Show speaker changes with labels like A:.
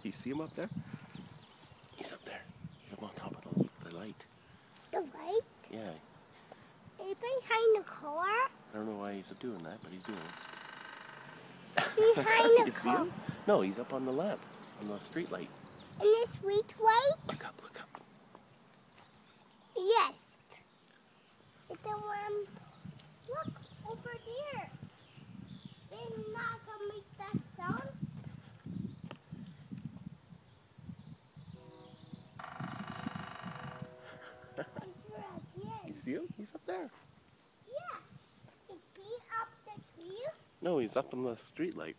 A: You see him up there? He's up there. He's up on top of the light.
B: The light?
A: Yeah.
B: Is behind the car?
A: I don't know why he's doing that, but he's doing it.
B: Behind the
A: You see
B: car?
A: him? No, he's up on the lamp, on the street light.
B: In the sweet light?
A: Look up, look up.
B: Yes. It's the one. Look over there. They're not gonna make that sound. I'm sure I can.
A: You see him? He's up there.
B: Yeah. Is he up the tree?
A: No, he's up on the street light.